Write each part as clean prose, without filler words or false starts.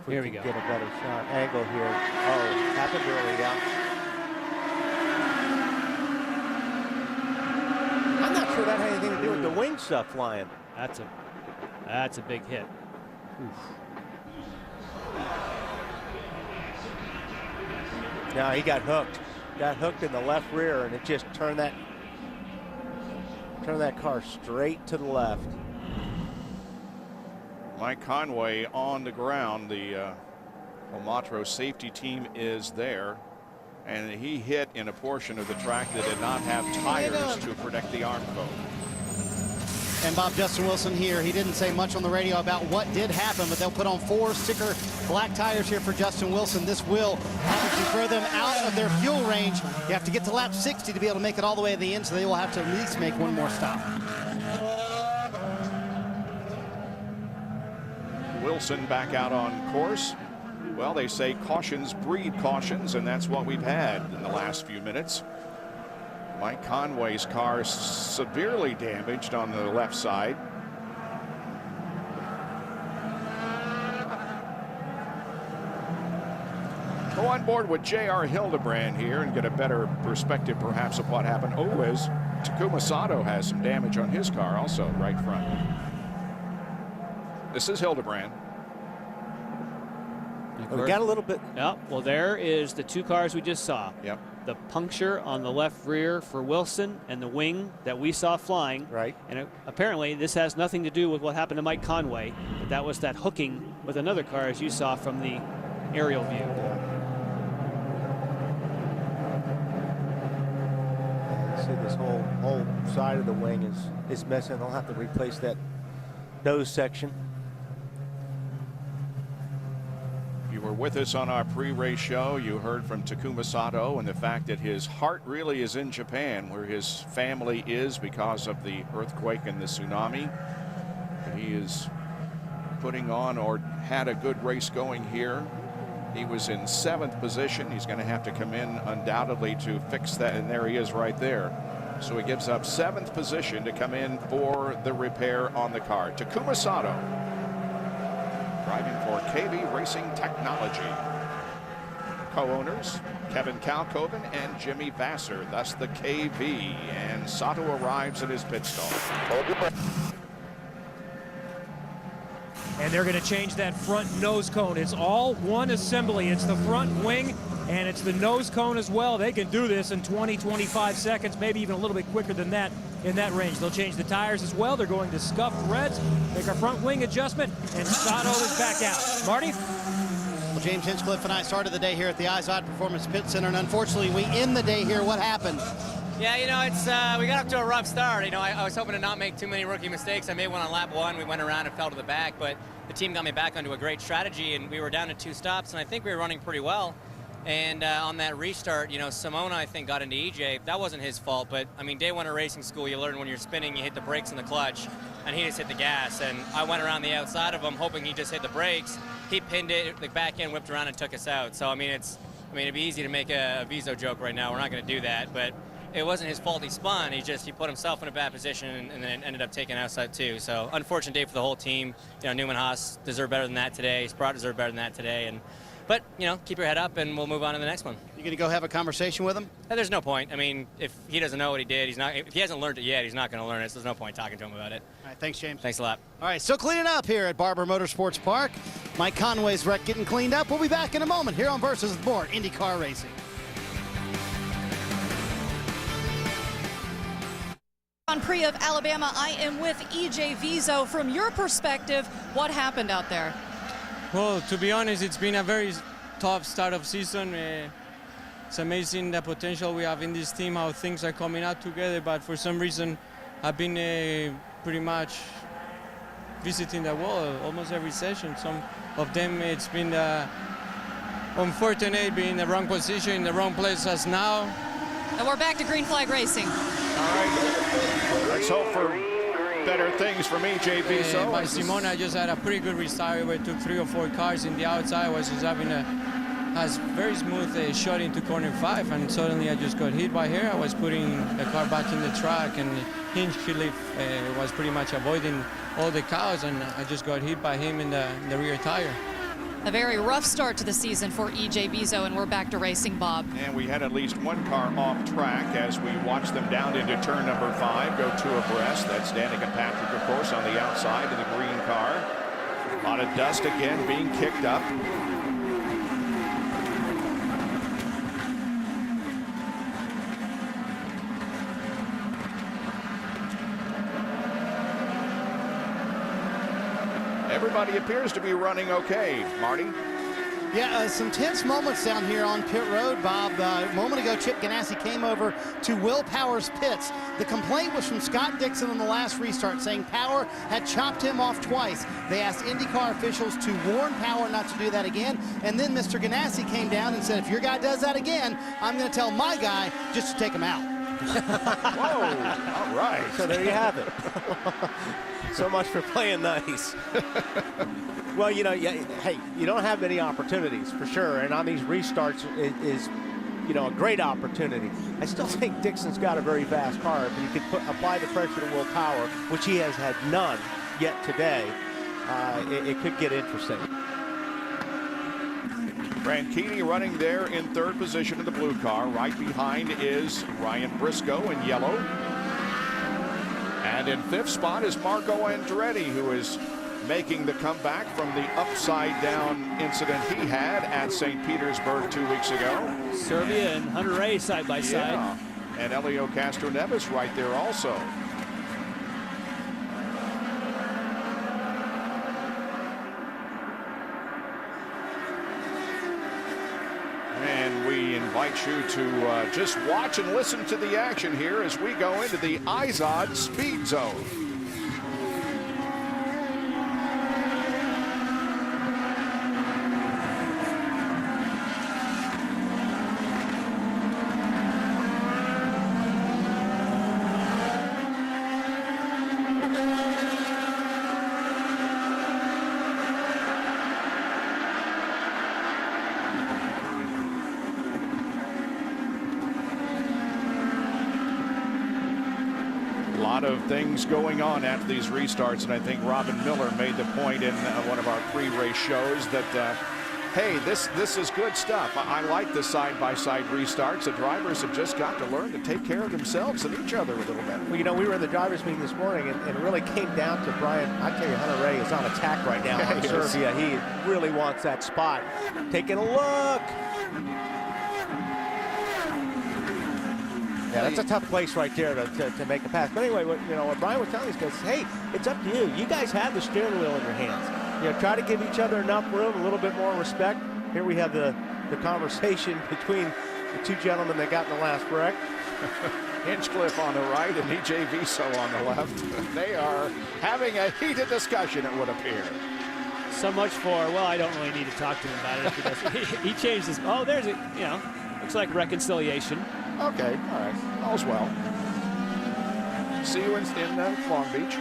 if we Here can we go. get a better shot angle here. Oh, happened early, yeah. I'm not sure that had anything to do with the wing stuff flying. That's a big hit. Oof. No, he got hooked. Got hooked in the left rear, and it just turned that car straight to the left. Mike Conway on the ground. The Omatro safety team is there, and he hit in a portion of the track that did not have tires to protect the arm cone. And Bob, Justin Wilson here. He didn't say much on the radio about what did happen, but they'll put on 4 sticker black tires here for Justin Wilson. This will obviously throw them out of their fuel range. You have to get to lap 60 to be able to make it all the way to the end, so they will have to at least make one more stop. Wilson back out on course. Well, they say cautions breed cautions, and that's what we've had in the last few minutes. Mike Conway's car is severely damaged on the left side. Go on board with J.R. Hildebrand here and get a better perspective perhaps of what happened. Oh, as Takuma Sato has some damage on his car also, right front. This is Hildebrand. We got a little bit. Yeah, well, there is the 2 cars we just saw. Yep. The puncture on the left rear for Wilson and the wing that we saw flying. Right. And apparently this has nothing to do with what happened to Mike Conway, but that was that hooking with another car, as you saw from the aerial view. See, this whole side of the wing is missing. They'll have to replace that nose section. You were with us on our pre-race show. You heard from Takuma Sato and the fact that his heart really is in Japan, where his family is because of the earthquake and the tsunami. He is putting on, or had a good race going here. He was in 7th position. He's going to have to come in undoubtedly to fix that, and there he is right there. So he gives up 7th position to come in for the repair on the car. Takuma Sato, driving for KB Racing Technology. Co-owners Kevin Kalkoven and Jimmy Vassar, thus the KV. And Sato arrives at his pit stop. And they're going to change that front nose cone. It's all one assembly. It's the front wing and it's the nose cone as well. They can do this in 20, 25 seconds, maybe even a little bit quicker than that in that range. They'll change the tires as well. They're going to scuffed reds, make our front wing adjustment, and Sato is back out. Marty? Well, James Hinchcliffe and I started the day here at the Izod Performance Pit Center, and unfortunately we end the day here. What happened? Yeah, you know, it's we got up to a rough start. You know, I was hoping to not make too many rookie mistakes. I made one on lap 1. We went around and fell to the back, but the team got me back onto a great strategy, and we were down to 2 stops, and I think we were running pretty well. And on that restart, you know, Simona, I think, got into EJ. That wasn't his fault, but, I mean, day 1 of racing school, you learn when you're spinning, you hit the brakes and the clutch, and he just hit the gas. And I went around the outside of him, hoping he just hit the brakes. He pinned it, the back end whipped around and took us out. So, I mean, it'd be easy to make a Viso joke right now. We're not going to do that, but it wasn't his fault he spun. He put himself in a bad position and then ended up taking outside too. So unfortunate day for the whole team. You know, Newman Haas deserved better than that today. Sprott deserved better than that today. But you know, keep your head up and we'll move on to the next one. You gonna go have a conversation with him? There's no point. I mean, if he doesn't know what he did, if he hasn't learned it yet, he's not going to learn it. So there's no point talking to him about it. All right, thanks, James. Thanks a lot. All right, still cleaning up here at Barber Motorsports Park. Mike Conway's wreck getting cleaned up. We'll be back in a moment here on Versus with more IndyCar Racing. Grand Prix of Alabama, I am with EJ Viso. From your perspective, what happened out there? Well, to be honest, it's been a very tough start of season. It's amazing the potential we have in this team, how things are coming out together, but for some reason I've been pretty much visiting the wall almost every session. Some of them it's been unfortunate being in the wrong position, in the wrong place as now. And we're back to green flag racing. All right, let's hope for better things from EJ Viso. By Simona, I just had a pretty good restart where it took 3 or 4 cars in the outside. I was just having has very smooth shot into corner 5, and suddenly I just got hit by her. I was putting the car back in the track, and Hinchcliffe was pretty much avoiding all the cows, and I just got hit by him in the rear tire. A very rough start to the season for EJ Vizo, and we're back to racing, Bob. And we had at least one car off track as we watched them down into turn number 5, go 2 abreast. That's Danica Patrick, of course, on the outside of the green car. A lot of dust again being kicked up. Everybody appears to be running okay, Marty. Yeah, some tense moments down here on pit road, Bob. A moment ago, Chip Ganassi came over to Will Power's pits. The complaint was from Scott Dixon on the last restart, saying Power had chopped him off twice. They asked IndyCar officials to warn Power not to do that again, and then Mr. Ganassi came down and said, if your guy does that again, I'm going to tell my guy just to take him out. Whoa, all right. So there you have it. So much for playing nice. Well, you know, hey, you don't have many opportunities for sure, and on these restarts is you know, a great opportunity. I still think Dixon's got a very fast car. If he could apply the pressure to Will Power, which he has had none yet today, it could get interesting. Franchitti running there in 3rd position in the blue car. Right behind is Ryan Briscoe in yellow. And in 5th spot is Marco Andretti, who is making the comeback from the upside-down incident he had at St. Petersburg 2 weeks ago. Serbia and Hunter Ray side by side. And Elio Castroneves right there also. And we invite you to just watch and listen to the action here as we go into the Izod Speed Zone. Of things going on after these restarts, and I think Robin Miller made the point in one of our pre-race shows that hey, this is good stuff. I like the side-by-side restarts. The drivers have just got to learn to take care of themselves and each other a little bit. Well, you know, we were in the drivers meeting this morning, and it really came down to Brian. I tell you, Hunter Ray is on attack right now on Serbia. He really wants that spot. Taking a look. Yeah, that's a tough place right there to make a pass. But anyway, what Brian was telling these guys, hey, it's up to you. You guys have the steering wheel in your hands. You know, try to give each other enough room, a little bit more respect. Here we have the conversation between the two gentlemen that got in the last wreck. Hinchcliffe on the right and EJ Vizo on the left. They are having a heated discussion, it would appear. So much for, well, I don't really need to talk to him about it because he changed his, oh, there's it, you know, looks like reconciliation. Okay, all right, all's well. See you in Long Beach.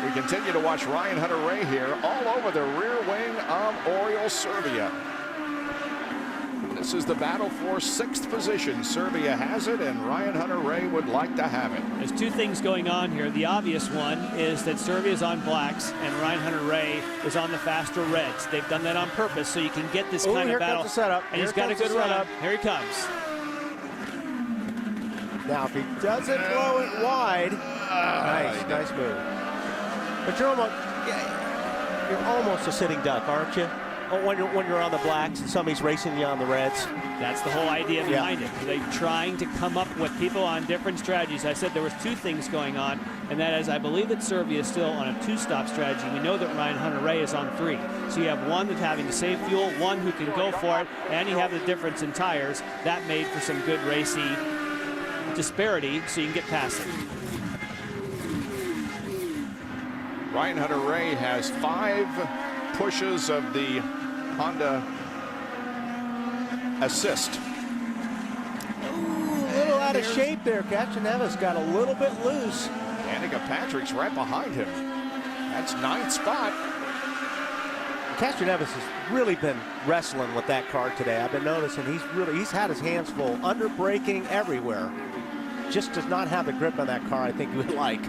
We continue to watch Ryan Hunter-Reay here all over the rear wing of Oriole Serbia. This is the battle for 6th position. Serbia has it, and Ryan Hunter-Reay would like to have it. There's two things going on here. The obvious one is that Serbia is on blacks, and Ryan Hunter-Reay is on the faster reds. They've done that on purpose, so you can get this kind of battle. Comes the setup. And he's got a good run. Here he comes. Now, if he doesn't blow it wide, nice move. But you're almost a sitting duck, aren't you? When you're on the blacks and somebody's racing you on the reds. That's the whole idea behind it. They're trying to come up with people on different strategies. I said there was two things going on, and that is I believe that Serbia is still on a 2-stop strategy. We know that Ryan Hunter-Reay is on 3. So you have one that's having to save fuel, one who can go for it, and you have the difference in tires. That made for some good racy disparity, so you can get past it. Ryan Hunter-Reay has 5 pushes of the Honda assist. Ooh, a little out of shape there. Castroneves got a little bit loose. Danica Patrick's right behind him. That's 9th spot. Castroneves has really been wrestling with that car today. I've been noticing he's had his hands full, under braking everywhere. Just does not have the grip on that car I think you would like.